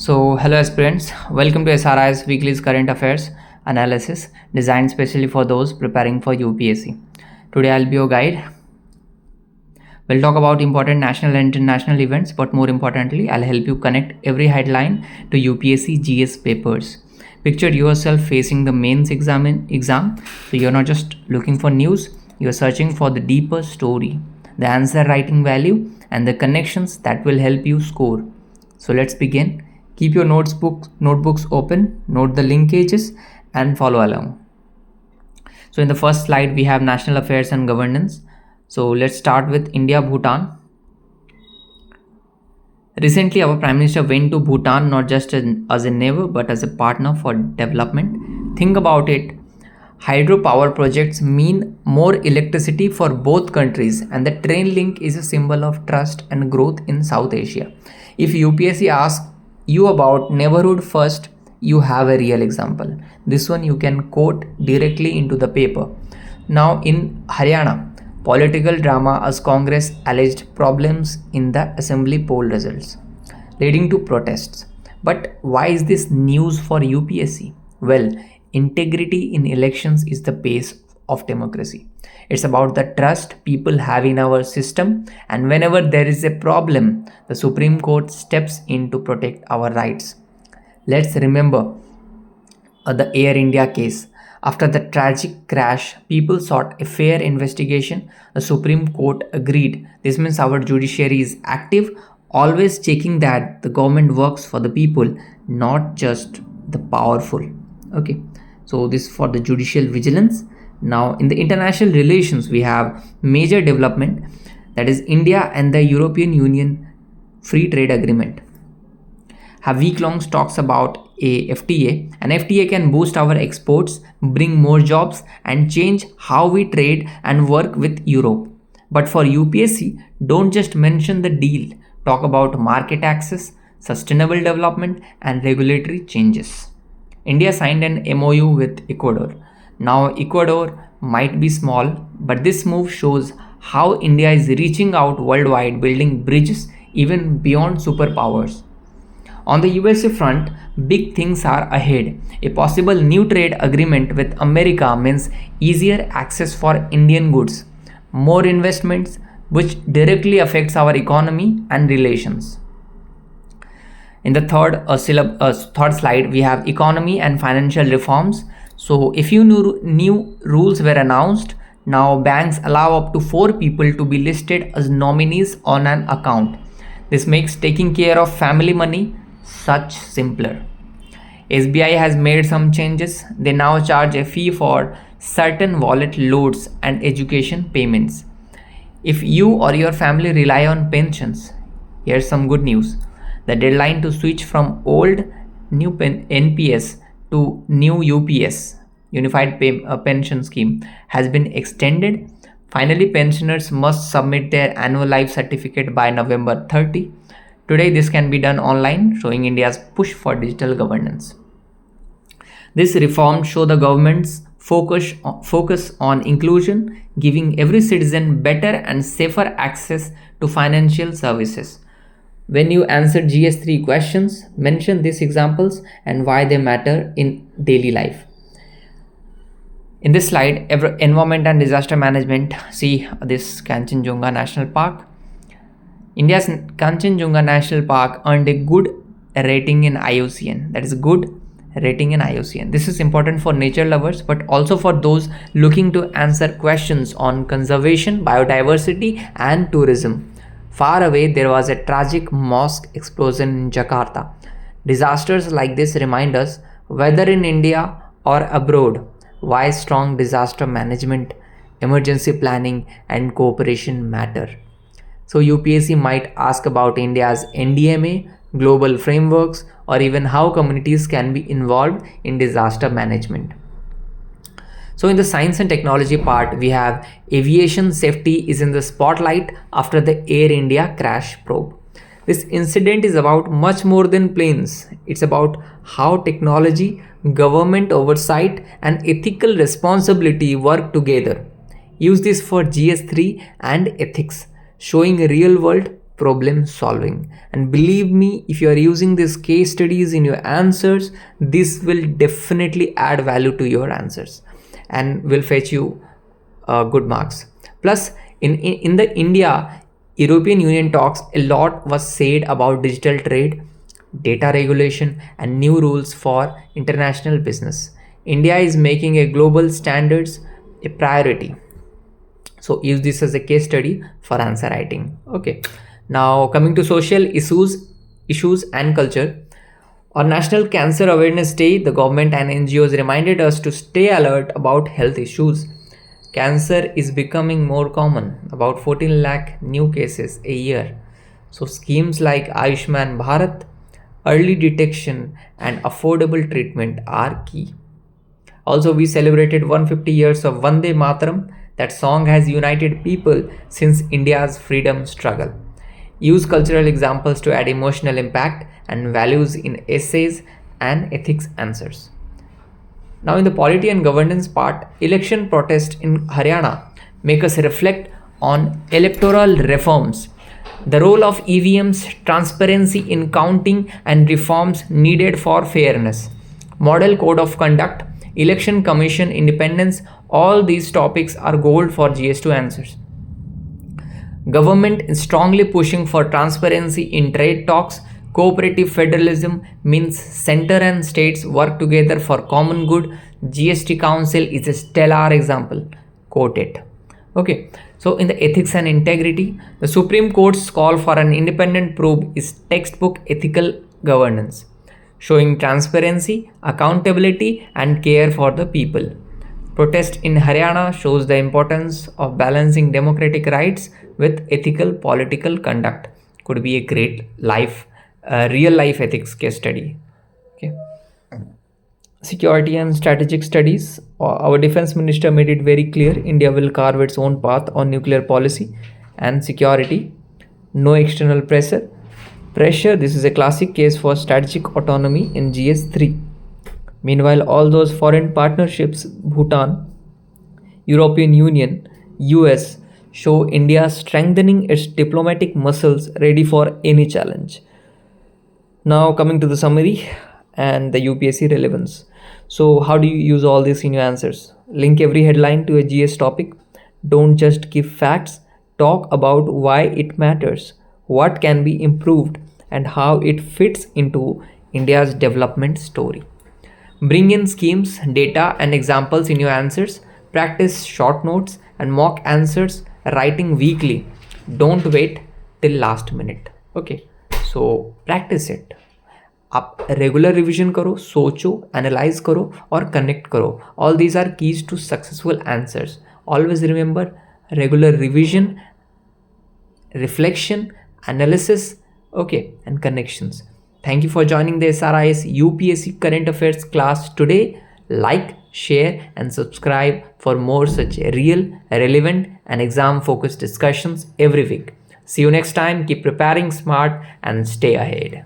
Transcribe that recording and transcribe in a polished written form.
Hello aspirants, welcome to SRIAS Weekly Current Affairs analysis designed specially for those preparing for UPSC. Today I'll be your guide. We'll talk about important national and international events, but more importantly, I'll help you connect every headline to UPSC GS papers. Picture yourself facing the mains exam, so you're not just looking for news, you're searching for the deeper story, the answer writing value, and the connections that will help you score. So let's begin. Keep your notebooks open, note the linkages, and follow along. So in the first slide, we have national affairs and governance. So let's start with India-Bhutan. Recently, our Prime Minister went to Bhutan not just as a neighbor, but as a partner for development. Think about it. Hydropower projects mean more electricity for both countries, and the train link is a symbol of trust and growth in South Asia. If UPSC asks you about neighborhood first, you have a real example. This one you can quote directly into the paper. Now in Haryana, political drama as Congress alleged problems in the assembly poll results, leading to protests. But why is this news for UPSC? Well, integrity in elections is the base of democracy. It's about the trust people have in our system, and whenever there is a problem, the Supreme Court steps in to protect our rights. Let's remember the Air India case. After the tragic crash, people sought a fair investigation. The Supreme Court agreed. This means our judiciary is active, always checking that the government works for the people, not just the powerful. Okay, so this is for the judicial vigilance. Now in the international relations, we have major development, that is India and the European Union free trade agreement have week-long talks about a FTA. An FTA can boost our exports, bring more jobs, and change how we trade and work with Europe. But for UPSC, don't just mention the deal. Talk about market access, sustainable development, and regulatory changes. India signed an MOU with Ecuador. Now Ecuador might be small, but this move shows how India is reaching out worldwide, building bridges even beyond superpowers. On the USA front, big things are ahead. A possible new trade agreement with America means easier access for Indian goods, more investments, which directly affects our economy and relations. In the third slide, we have economy and financial reforms. So if new rules were announced, now banks allow up to 4 people to be listed as nominees on an account. This makes taking care of family money such simpler. SBI has made some changes. They now charge a fee for certain wallet loads and education payments. If you or your family rely on pensions, here's some good news. The deadline to switch from old new NPS to new UPS, Unified Pension Scheme, has been extended. Finally, pensioners must submit their annual life certificate by November 30. Today, this can be done online, showing India's push for digital governance. This reform shows the government's focus on inclusion, giving every citizen better and safer access to financial services. When you answer GS3 questions, mention these examples and why they matter in daily life. In this slide, environment and disaster management, see this Kanchenjunga National Park. India's Kanchenjunga National Park earned a good rating in IUCN. That is good rating in IUCN. This is important for nature lovers, but also for those looking to answer questions on conservation, biodiversity, and tourism. Far away, there was a tragic mosque explosion in Jakarta. Disasters like this remind us, whether in India or abroad, why strong disaster management, emergency planning, and cooperation matter. So UPSC might ask about India's NDMA, global frameworks, or even how communities can be involved in disaster management. So in the science and technology part, we have aviation safety is in the spotlight after the Air India crash probe. This incident is about much more than planes. It's about how technology, government oversight, and ethical responsibility work together. Use this for GS3 and ethics, showing real world problem solving. And believe me, if you are using these case studies in your answers, this will definitely add value to your answers and will fetch you good marks. Plus, in the India European Union talks, a lot was said about digital trade, data regulation, and new rules for international business. India is making a global standards a priority. So use this as a case study for answer writing. Okay. Now coming to social issues and culture. On National Cancer Awareness Day, the government and NGOs reminded us to stay alert about health issues. Cancer is becoming more common, about 14 lakh new cases a year. So schemes like Ayushman Bharat, early detection and affordable treatment are key. Also, we celebrated 150 years of Vande Mataram. That song has united people since India's freedom struggle. Use cultural examples to add emotional impact and values in essays and ethics answers. Now, in the polity and governance part, election protests in Haryana make us reflect on electoral reforms, the role of EVMs, transparency in counting, and reforms needed for fairness, model code of conduct, election commission independence. All these topics are gold for GS2 answers. Government is strongly pushing for transparency in trade talks. Cooperative federalism means center and states work together for common good. GST Council is a stellar example. Quote it. Okay. So in the ethics and integrity, the Supreme Court's call for an independent probe is textbook ethical governance, showing transparency, accountability, and care for the people. Protest in Haryana shows the importance of balancing democratic rights with ethical political conduct. Could be a great real life ethics case study. Okay. Security and strategic studies. Our defense minister made it very clear India will carve its own path on nuclear policy and security. No external pressure. This is a classic case for strategic autonomy in GS3. Meanwhile, all those foreign partnerships, Bhutan, European Union, US, show India strengthening its diplomatic muscles ready for any challenge. Now coming to the summary and the UPSC relevance. So how do you use all this in your answers? Link every headline to a GS topic. Don't just give facts. Talk about why it matters, what can be improved, and how it fits into India's development story. Bring in schemes, data, and examples in your answers. Practice short notes and mock answers writing weekly. Don't wait till last minute. Okay, so practice it. आप regular revision करो, सोचो, analyse करो और connect करो. All these are keys to successful answers. Always remember regular revision, reflection, analysis, okay, and connections. Thank you for joining the SRIAS UPSC Current Affairs class today. Like, share, and subscribe for more such real, relevant, and exam-focused discussions every week. See you next time. Keep preparing smart and stay ahead.